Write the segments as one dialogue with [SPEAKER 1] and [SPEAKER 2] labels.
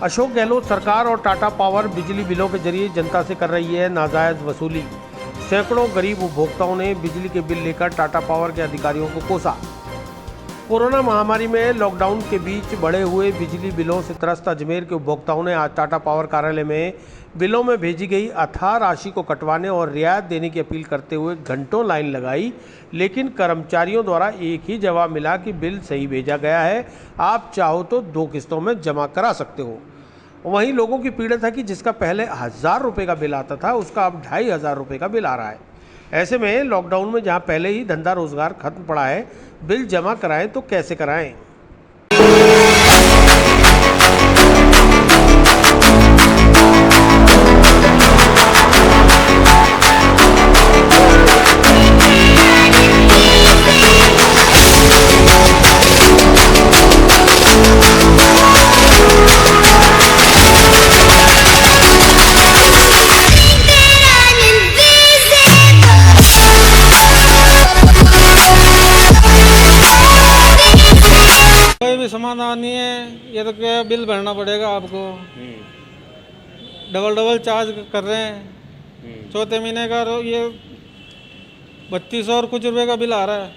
[SPEAKER 1] अशोक गहलोत सरकार और टाटा पावर बिजली बिलों के जरिए जनता से कर रही है नाजायज वसूली। सैकड़ों गरीब उपभोक्ताओं ने बिजली के बिल लेकर टाटा पावर के अधिकारियों को कोसा। कोरोना महामारी में लॉकडाउन के बीच बढ़े हुए बिजली बिलों से त्रस्त अजमेर के उपभोक्ताओं ने आज टाटा पावर कार्यालय में बिलों में भेजी गई अथाह राशि को कटवाने और रियायत देने की अपील करते हुए घंटों लाइन लगाई, लेकिन कर्मचारियों द्वारा एक ही जवाब मिला कि बिल सही भेजा गया है, आप चाहो तो 2 किस्तों में जमा करा सकते हो। वहीं लोगों की पीड़ा था कि जिसका पहले 1000 रुपये का बिल आता था उसका अब 2500 रुपये का बिल आ रहा है। ऐसे में लॉकडाउन में जहां पहले ही धंधा रोजगार खत्म पड़ा है, बिल जमा कराएं तो कैसे कराएं।
[SPEAKER 2] समाधान नहीं है, ये तो क्या बिल भरना पड़ेगा आपको। डबल चार्ज कर रहे हैं। चौथे महीने का ये 3200 और कुछ रुपए का बिल आ रहा है।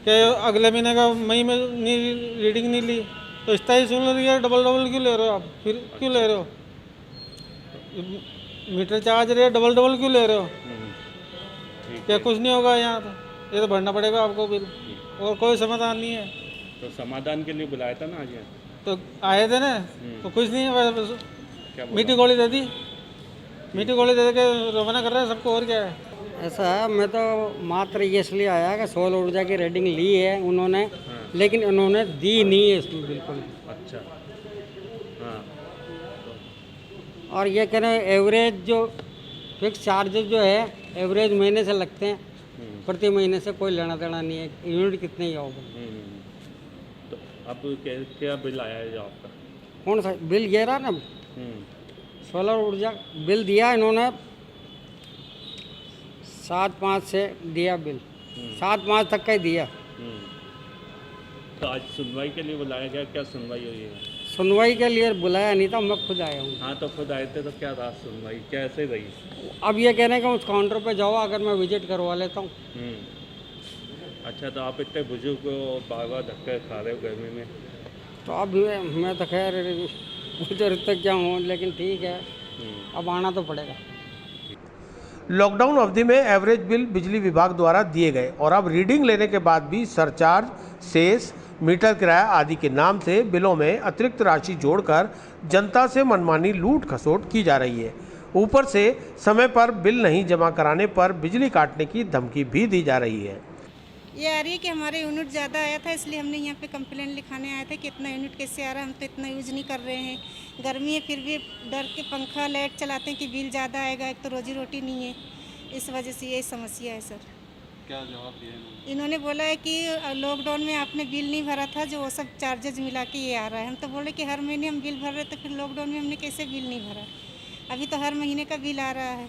[SPEAKER 2] क्या अगले महीने का मई में नहीं रीडिंग नहीं ली तो इतना ही सुन रही है। डबल क्यों ले रहे हो आप? फिर क्यों ले रहे हो? मीटर चार्ज रहे डबल क्यों ले रहे हो? क्या कुछ नहीं होगा यहाँ तो, ये तो भरना पड़ेगा आपको बिल, और कोई समाधान नहीं है।
[SPEAKER 3] तो समाधान के लिए बुलाया था ना आज यहाँ?
[SPEAKER 2] तो आए थे ना, तो कुछ नहीं है, मीठी गोली दे दी, मीठी गोली दे के रवाना कर रहे हैं सबको, और क्या है।
[SPEAKER 4] ऐसा है, मैं तो मात्र ये इसलिए आया कि सौर ऊर्जा की रेटिंग ली है उन्होंने, लेकिन उन्होंने दी नहीं है इसमें बिल्कुल।
[SPEAKER 3] अच्छा, हाँ।
[SPEAKER 4] और ये कह रहे हैं एवरेज जो फिक्स चार्जेस जो है एवरेज महीने से लगते हैं, प्रति महीने से कोई लेना देना नहीं है, यूनिट कितने ही होगा।
[SPEAKER 3] तो अब क्या बिल आया है आपका?
[SPEAKER 4] कौन सा बिल? ये रहा ना, सोलर ऊर्जा बिल दिया इन्होंने 7/5 से दिया बिल, 7/5 तक का ही दिया।
[SPEAKER 3] तो आज सुनवाई के लिए बुलाया गया, क्या सुनवाई हुई है?
[SPEAKER 4] सुनवाई के लिए बुलाया नहीं था, मैं खुद आया हूँ।
[SPEAKER 3] हाँ, तो खुद आए थे, तो क्या रहा सुनवाई, कैसे रही?
[SPEAKER 4] अब ये कहने का उस काउंटर पे जाओ, अगर मैं विजिट करवा लेता हूँ।
[SPEAKER 3] अच्छा, तो आप इतने बुजुर्ग को बार बार धक्के खा रहे हो गर्मी में?
[SPEAKER 4] तो अब मैं तो खैर बुजुर्ग तक क्या हूँ, लेकिन ठीक है, अब आना तो पड़ेगा।
[SPEAKER 1] लॉकडाउन अवधि में एवरेज बिल बिजली विभाग द्वारा दिए गए और अब रीडिंग लेने के बाद भी सरचार्ज, सेस, मीटर किराया आदि के नाम से बिलों में अतिरिक्त राशि जोड़कर जनता से मनमानी लूट खसोट की जा रही है। ऊपर से समय पर बिल नहीं जमा कराने पर बिजली काटने की धमकी भी दी जा रही है।
[SPEAKER 5] ये आ रही है कि हमारे यूनिट ज़्यादा आया था, इसलिए हमने यहाँ पे कंप्लेंट लिखाने आए थे कि इतना यूनिट कैसे आ रहा है, हम तो इतना यूज़ नहीं कर रहे हैं। गर्मी है फिर भी डर के पंखा लाइट चलाते हैं कि बिल ज़्यादा आएगा, एक तो रोजी रोटी नहीं है, इस वजह से यही समस्या है सर।
[SPEAKER 3] क्या जवाब दिया
[SPEAKER 5] इन्होंने बोला है कि लॉकडाउन में आपने बिल नहीं भरा था, जो वो सब चार्जेज मिला के ये आ रहा है। हम तो बोले कि हर महीने हम बिल भर रहे, तो फिर लॉकडाउन में हमने कैसे बिल नहीं भरा? अभी तो हर महीने का बिल आ रहा है।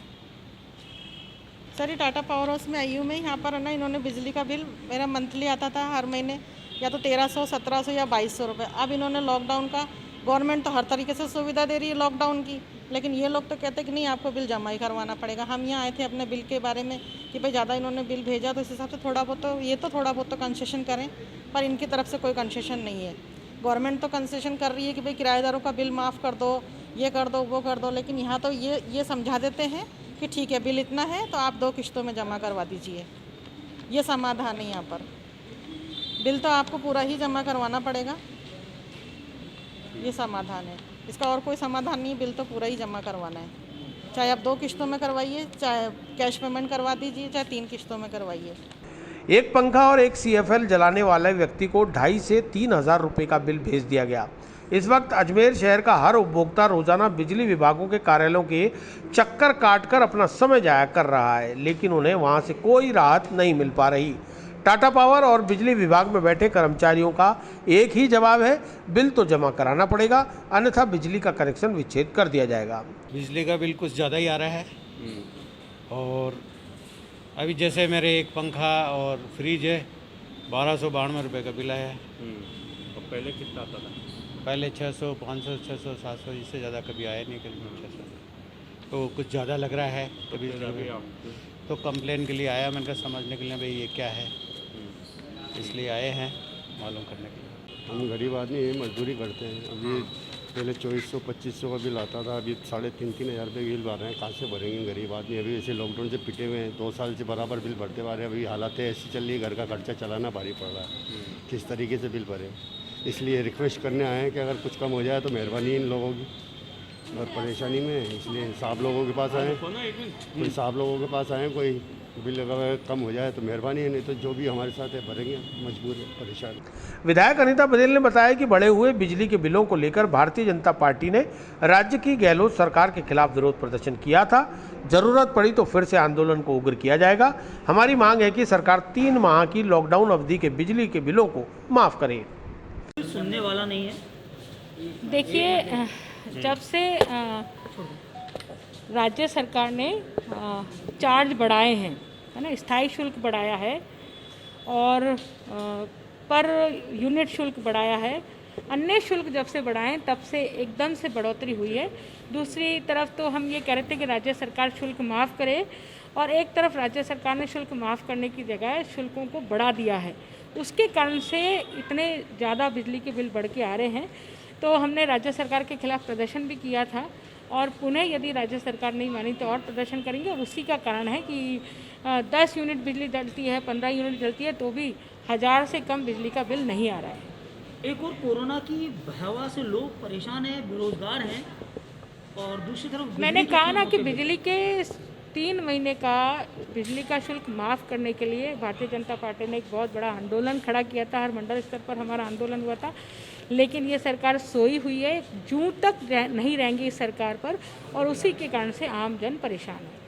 [SPEAKER 6] सर ये टाटा पावर हाउस में आई हूँ मैं, यहाँ पर है ना, इन्होंने बिजली का बिल मेरा मंथली आता था हर महीने, या तो 1300, 1700 या 2200 रुपये। अब इन्होंने लॉकडाउन का, गवर्नमेंट तो हर तरीके से सुविधा दे रही है लॉकडाउन की, लेकिन ये लोग तो कहते हैं कि नहीं, आपको बिल जमा ही करवाना पड़ेगा। हम यहाँ आए थे अपने बिल के बारे में कि भाई ज़्यादा इन्होंने बिल भेजा, तो इस हिसाब से थोड़ा बहुत तो कंसेशन करें, पर इनकी तरफ से कोई कंसेशन नहीं है। गवर्नमेंट तो कंसेशन कर रही है कि भाई किराएदारों का बिल माफ़ कर दो, ये कर दो, वो कर दो, लेकिन यहाँ तो ये समझा देते हैं कि ठीक है बिल इतना है तो आप 2 किस्तों में जमा करवा दीजिए। ये समाधान है यहाँ पर, बिल तो आपको पूरा ही जमा करवाना पड़ेगा, ये समाधान है। इसका और कोई समाधान नहीं, बिल तो पूरा ही जमा करवाना है। चाहे आप 2 किस्तों में करवाइए, चाहे कैश पेमेंट करवा दीजिए, चाहे 3 किस्तों में करवाइए।
[SPEAKER 1] एक पंखा और एक CFL जलाने वाले व्यक्ति को 2500 से 3000 रुपये का बिल भेज दिया गया। इस वक्त अजमेर शहर का हर उपभोक्ता रोजाना बिजली विभागों के कार्यालयों के चक्कर काटकर अपना समय जाया कर रहा है, लेकिन उन्हें वहां से कोई राहत नहीं मिल पा रही। टाटा पावर और बिजली विभाग में बैठे कर्मचारियों का एक ही जवाब है, बिल तो जमा कराना पड़ेगा, अन्यथा बिजली का कनेक्शन विच्छेद कर दिया जाएगा।
[SPEAKER 7] बिजली का बिल कुछ ज़्यादा ही आ रहा है और अभी जैसे मेरे एक पंखा और फ्रिज है 1292 रुपये का बिल आया है।
[SPEAKER 3] और पहले कितना आता था?
[SPEAKER 7] पहले 600 500 600 700 इससे ज़्यादा कभी आया नहीं, कभी 600। तो कुछ ज़्यादा लग रहा है कभी
[SPEAKER 3] फिर अभी आप
[SPEAKER 7] तो कंप्लेन के लिए आया, मैंने कहा समझने के लिए भाई ये क्या है, इसलिए आए हैं मालूम करने के लिए।
[SPEAKER 8] हम गरीब आदमी हैं, मजदूरी करते हैं। अभी पहले 2400-2500 का बिल आता था, अभी 3,500 रुपये बिल भर रहे हैं। कहाँ से भरेंगे गरीब आदमी? अभी ऐसे लॉकडाउन से पिटे हुए हैं, 2 साल से बराबर बिल भरते आ रहे हैं। अभी हालातें ऐसी चल रही है, घर का खर्चा चलाना भारी पड़ रहा है, किस तरीके से बिल भरें। इसलिए रिक्वेस्ट करने आए हैं कि अगर कुछ कम हो जाए तो मेहरबानी इन लोगों की, और परेशानी में है, इसलिए साहब लोगों के पास आए, कोई साहब लोगों के पास आए, कोई बिल अगर कम हो जाए तो मेहरबानी है, नहीं तो जो भी हमारे साथ है भरेंगे, मजबूर है, परेशान।
[SPEAKER 1] विधायक अनीता पटेल ने बताया कि बढ़े हुए बिजली के बिलों को लेकर भारतीय जनता पार्टी ने राज्य की गहलोत सरकार के खिलाफ विरोध प्रदर्शन किया था। जरूरत पड़ी तो फिर से आंदोलन को उग्र किया जाएगा। हमारी मांग है कि सरकार 3 माह की लॉकडाउन अवधि के बिजली के बिलों को माफ करे।
[SPEAKER 9] सुनने वाला नहीं है।
[SPEAKER 10] देखिए, जब से राज्य सरकार ने चार्ज बढ़ाए हैं, है ना, स्थायी शुल्क बढ़ाया है और पर यूनिट शुल्क बढ़ाया है, अन्य शुल्क जब से बढ़ाएं तब से एकदम से बढ़ोतरी हुई है। दूसरी तरफ तो हम ये कह रहे थे कि राज्य सरकार शुल्क माफ़ करे, और एक तरफ राज्य सरकार ने शुल्क माफ़ करने की जगह शुल्कों को बढ़ा दिया है। उसके कारण से इतने ज़्यादा बिजली के बिल बढ़ के आ रहे हैं। तो हमने राज्य सरकार के खिलाफ प्रदर्शन भी किया था, और पुनः यदि राज्य सरकार नहीं मानी तो और प्रदर्शन करेंगे। और उसी का कारण है कि 10 यूनिट बिजली जलती है, 15 यूनिट जलती है, तो भी 1000 से कम बिजली का बिल नहीं आ रहा है।
[SPEAKER 9] एक और कोरोना की भयावह से लोग परेशान हैं, बेरोजगार हैं, और दूसरी तरफ
[SPEAKER 10] मैंने कहा ना कि बिजली के 3 महीने का बिजली का शुल्क माफ़ करने के लिए भारतीय जनता पार्टी ने एक बहुत बड़ा आंदोलन खड़ा किया था। हर मंडल स्तर पर हमारा आंदोलन हुआ था, लेकिन ये सरकार सोई हुई है, जून तक नहीं रहेंगी इस सरकार पर, और उसी के कारण से आम जन परेशान है।